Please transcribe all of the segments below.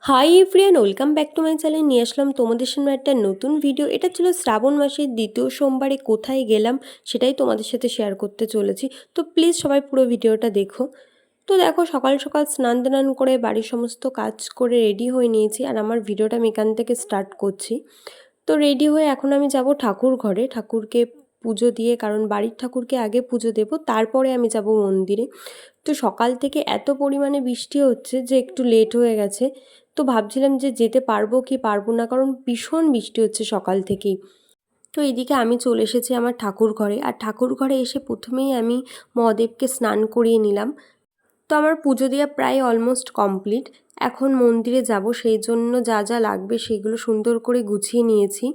Hi everyone, welcome back to my channel. নিয়ে আসলাম তোমাদের সামনে একটা নতুন ভিডিও। এটা ছিল শ্রাবণ মাসের দ্বিতীয় সোমবারে কোথায় গেলাম সেটাই তোমাদের সাথে শেয়ার করতে চলেছি। তো প্লিজ সবাই পুরো ভিডিওটা দেখো। তো দেখো, সকাল সকাল স্নান টান করে বাড়ির সমস্ত কাজ করে রেডি হয়ে নিয়েছি, আর আমার ভিডিওটা আমি এখান থেকে স্টার্ট করছি। তো রেডি হয়ে এখন আমি যাব ঠাকুর ঘরে, ঠাকুরকে পুজো দিয়ে, কারণ বাড়ির ঠাকুরকে আগে পুজো দেব, তারপরে আমি যাব মন্দিরে। তো সকাল থেকে এত পরিমাণে বৃষ্টি হচ্ছে যে একটু লেট হয়ে গেছে। তো ভাবছিলাম যে যেতে পারবো কি পারবো না, কারণ ভীষণ বৃষ্টি হচ্ছে সকাল থেকেই। তো এদিকে আমি চলে এসেছি আমার ঠাকুর ঘরে, আর ঠাকুর ঘরে এসে প্রথমেই আমি মহাদেবকে স্নান করিয়ে নিলাম। তো আমার পুজো দেওয়া প্রায় অলমোস্ট কমপ্লিট। এখন মন্দিরে যাব, সেই জন্য যা যা লাগবে সেগুলো সুন্দর করে গুছিয়ে নিয়েছি।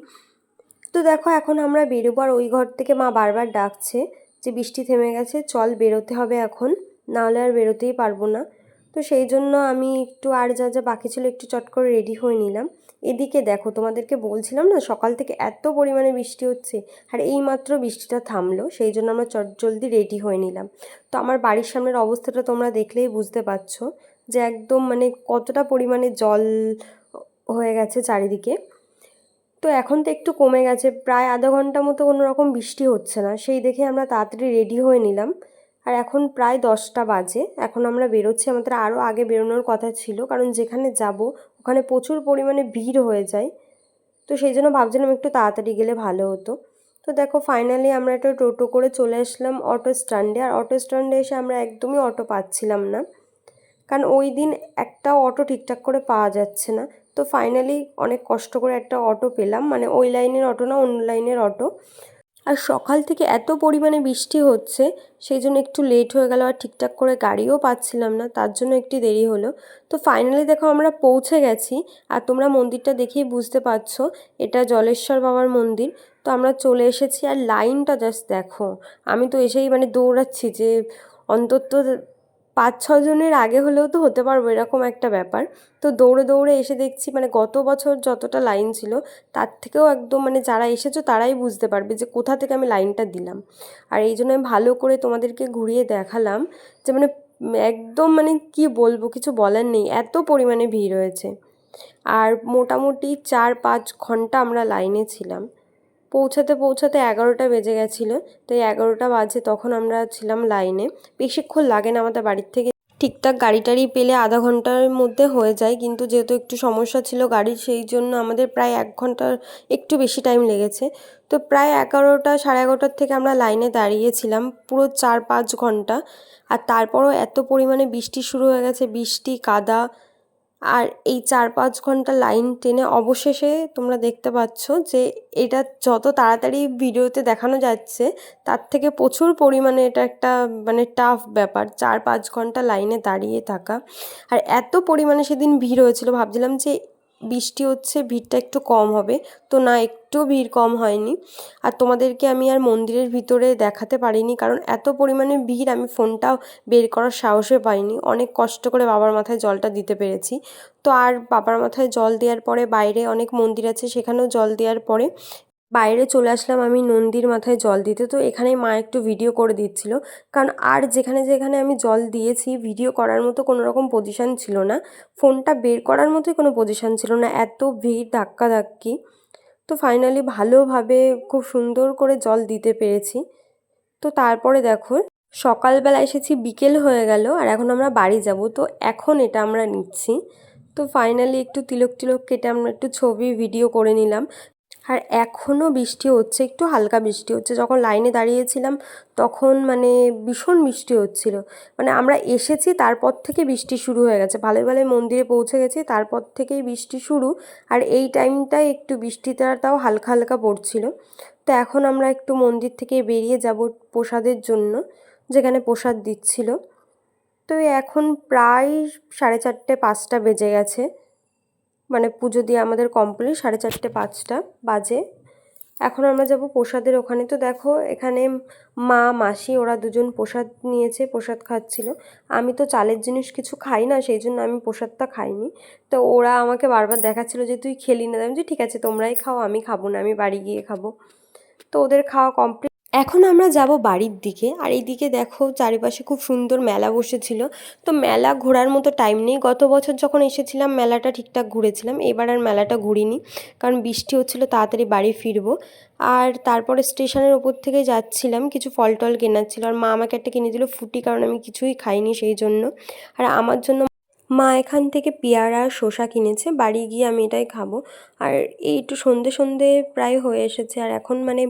তো দেখো, এখন আমরা বেরোবো, আর ওই ঘর থেকে মা বারবার ডাকছে যে বৃষ্টি থেমে গেছে, চল বেরোতে হবে এখন, নাহলে আর বেরোতেই পারবো না। তো সেই জন্য আমি একটু আর যা যা বাকি ছিল একটু চট করে রেডি হয়ে নিলাম। এদিকে দেখো, তোমাদেরকে বলছিলাম না সকাল থেকে এত পরিমাণে বৃষ্টি হচ্ছে, আর এইমাত্র বৃষ্টিটা থামলো, সেই জন্য আমরা জলদি রেডি হয়ে নিলাম। তো আমার বাড়ির সামনের অবস্থাটা তোমরা দেখলেই বুঝতে পারছো যে একদম মানে কতটা পরিমাণে জল হয়ে গেছে চারিদিকে। তো এখন তো একটু কমে গেছে, প্রায় আধা ঘন্টা মতো কোনো রকম বৃষ্টি হচ্ছে না, সেই দেখে আমরা তাড়াতাড়ি রেডি হয়ে নিলাম। আর এখন প্রায় 10টা বাজে, এখন আমরা বেরোচ্ছি। আমাদের আরও আগে বেরোনোর কথা ছিল, কারণ যেখানে যাব ওখানে প্রচুর পরিমাণে ভিড় হয়ে যায়। তো সেই জন্য ভাবছিলাম একটু তাড়াতাড়ি গেলে ভালো হতো। তো দেখো, ফাইনালি আমরা একটা টোটো করে চলে আসলাম অটো স্ট্যান্ডে। আর অটো স্ট্যান্ডে এসে আমরা একদমই অটো পাচ্ছিলাম না, কারণ ওই দিন একটা অটো ঠিকঠাক করে পাওয়া যাচ্ছে না। তো ফাইনালি অনেক কষ্ট করে একটা অটো পেলাম, মানে ওই লাইনের অটো না, অন্য লাইনের অটো। আর সকাল থেকে এত পরিমাণে বৃষ্টি হচ্ছে, সেই জন্য একটু লেট হয়ে গেল, আর ঠিকঠাক করে গাড়িও পাচ্ছিলাম না, তার জন্য একটু দেরি হলো। তো ফাইনালি দেখো আমরা পৌঁছে গেছি, আর তোমরা মন্দিরটা দেখেই বুঝতে পারছো এটা জলেশ্বর বাবার মন্দির। তো আমরা চলে এসেছি, আর লাইনটা জাস্ট দেখো। আমি তো এসেই মানে দৌড়াচ্ছি যে অন্তত 5-6 জনের আগে হলেও তো হতে পারবো, এরকম একটা ব্যাপার। তো দৌড়ে দৌড়ে এসে দেখছি মানে গত বছর যতটা লাইন ছিল তার থেকেও একদম, মানে যারা এসেছো তারাই বুঝতে পারবে যে কোথা থেকে আমি লাইনটা দিলাম। আর এই জন্য আমি ভালো করে তোমাদেরকে ঘুরিয়ে দেখালাম যে মানে একদম মানে কি বলবো, কিছু বলার নেই, এত পরিমাণে ভিড় হয়েছে। আর মোটামুটি 4-5 ঘন্টা আমরা লাইনে ছিলাম। পৌঁছাতে পৌঁছাতে 11টা বেজে গেছিলো। তো এই 11টা বাজে তখন আমরা ছিলাম লাইনে। বেশিক্ষণ লাগে না আমাদের বাড়ির থেকে, ঠিকঠাক গাড়ি টাড়ি পেলে আধা ঘন্টার মধ্যে হয়ে যায়, কিন্তু যেহেতু একটু সমস্যা ছিল গাড়ির, সেই জন্য আমাদের প্রায় 1 ঘন্টার একটু বেশি টাইম লেগেছে। তো প্রায় 11টা, সাড়ে 11টার থেকে আমরা লাইনে দাঁড়িয়েছিলাম পুরো 4-5 ঘন্টা। আর তারপরও এত পরিমাণে বৃষ্টি শুরু হয়ে গেছে, বৃষ্টি কাদা। আর এই 4-5 ঘন্টা লাইন টেনে অবশেষে তোমরা দেখতে পাচ্ছ যে এটা যত তাড়াতাড়ি ভিডিওতে দেখানো যাচ্ছে তার থেকে প্রচুর পরিমাণে এটা একটা মানে টাফ ব্যাপার, 4-5 ঘন্টা লাইনে দাঁড়িয়ে থাকা। আর এত পরিমাণে সেদিন ভিড় হয়েছিল, ভাবছিলাম যে বৃষ্টি হচ্ছে ভিড়টা একটু কম হবে, তো না, একটু ভিড় কম হয়নি। আর তোমাদেরকে আমি আর মন্দিরের ভিতরে দেখাতে পারিনি, কারণ এত পরিমাণে ভিড়, আমি ফোনটাও বের করার সাহসে পাইনি। অনেক কষ্ট করে বাবার মাথায় জলটা দিতে পেরেছি। তো আর বাবার মাথায় জল দেওয়ার পরে বাইরে অনেক মন্দির আছে, সেখানেও জল দেওয়ার পরে বাইরে চলে আসলাম আমি নন্দীর মাথায় জল দিতে। তো এখানে মা একটু ভিডিও করে দিচ্ছিল, কারণ আর যেখানে যেখানে আমি জল দিয়েছি ভিডিও করার মতো কোনো রকম পজিশান ছিল না, ফোনটা বের করার মতোই কোনো পজিশান ছিল না, এত ভিড়, ধাক্কাধাক্কি। তো ফাইনালি ভালোভাবে খুব সুন্দর করে জল দিতে পেরেছি। তো তারপরে দেখো, সকালবেলা এসেছি, বিকেল হয়ে গেল, আর এখন আমরা বাড়ি যাব। তো এখন এটা আমরা নিচ্ছি। তো ফাইনালি একটু তিলক টিলক কেটে আমরা একটু ছবি ভিডিও করে নিলাম। আর এখনও বৃষ্টি হচ্ছে, একটু হালকা বৃষ্টি হচ্ছে। যখন লাইনে দাঁড়িয়েছিলাম তখন মানে ভীষণ বৃষ্টি হচ্ছিল, মানে আমরা এসেছি তারপর থেকে বৃষ্টি শুরু হয়ে গেছে, ভালো ভালো মন্দিরে পৌঁছে গেছি তারপর থেকেই বৃষ্টি শুরু। আর এই টাইমটায় একটু বৃষ্টিটা তাও হালকা হালকা পড়ছিল। তো এখন আমরা একটু মন্দির থেকে বেরিয়ে যাব প্রসাদের জন্য, যেখানে প্রসাদ দিচ্ছিল। তো এখন প্রায় 4:30-5টা বেজে গেছে, মানে পুজো দিয়ে আমাদের কমপ্লিট 4:30-5টা বাজে। এখন আমরা যাব প্রসাদের ওখানে। তো দেখো, এখানে মা মাসি ওরা দুজন প্রসাদ নিয়েছে, প্রসাদ খাচ্ছিল। আমি তো চালের জিনিস কিছু খাই না, সেই জন্য আমি প্রসাদটা খাইনি। তো ওরা আমাকে বারবার দেখাচ্ছিল যে তুই খেলি না, আমি যে ঠিক আছে তোমরাই খাও, আমি খাবো না, আমি বাড়ি গিয়ে খাবো। তো ওদের খাওয়া কমপ্লিট। এখন আমরা যাব বাড়ির দিকে। আর এইদিকে দেখো চারিপাশে খুব সুন্দর মেলা বসেছিল। তো মেলা ঘোরার মতো টাইম নেই। গত বছর যখন এসেছিলাম মেলাটা ঠিকঠাক ঘুরেছিলাম, এবার আর মেলাটা ঘুরিনি, কারণ বৃষ্টি হচ্ছিল, তাড়াতাড়ি বাড়ি ফিরবো। আর তারপরে স্টেশনের ওপর থেকে যাচ্ছিলাম, কিছু ফল টল কেনার ছিল, আর মা আমাকে একটা কিনে দিল ফ্রুটি, কারণ আমি কিছুই খাইনি সেই জন্য। আর আমার জন্য মা এখান থেকে পেয়ারা আর শসা কিনেছে, বাড়ি গিয়ে আমি এটাই খাবো। আর এই একটু সন্ধে সন্ধে প্রায় হয়ে এসেছে, আর এখন মানে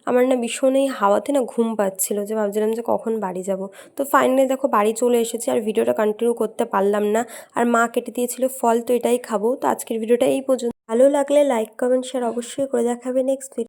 আমার না ভীষণ এই হাওয়াতে না ঘুম পাচ্ছিল, যে ভাবছিলাম যে কখন বাড়ি যাব। তো ফাইনালি দেখো বাড়ি চলে এসেছি, আর ভিডিওটা কন্টিনিউ করতে পারলাম না। আর মা কেটে দিয়েছিল ফল, তো এটাই খাবো। তো আজকের ভিডিওটা এই পর্যন্ত। ভালো লাগলে লাইক কমেন্ট শেয়ার অবশ্যই করে দেখাবে। Next video.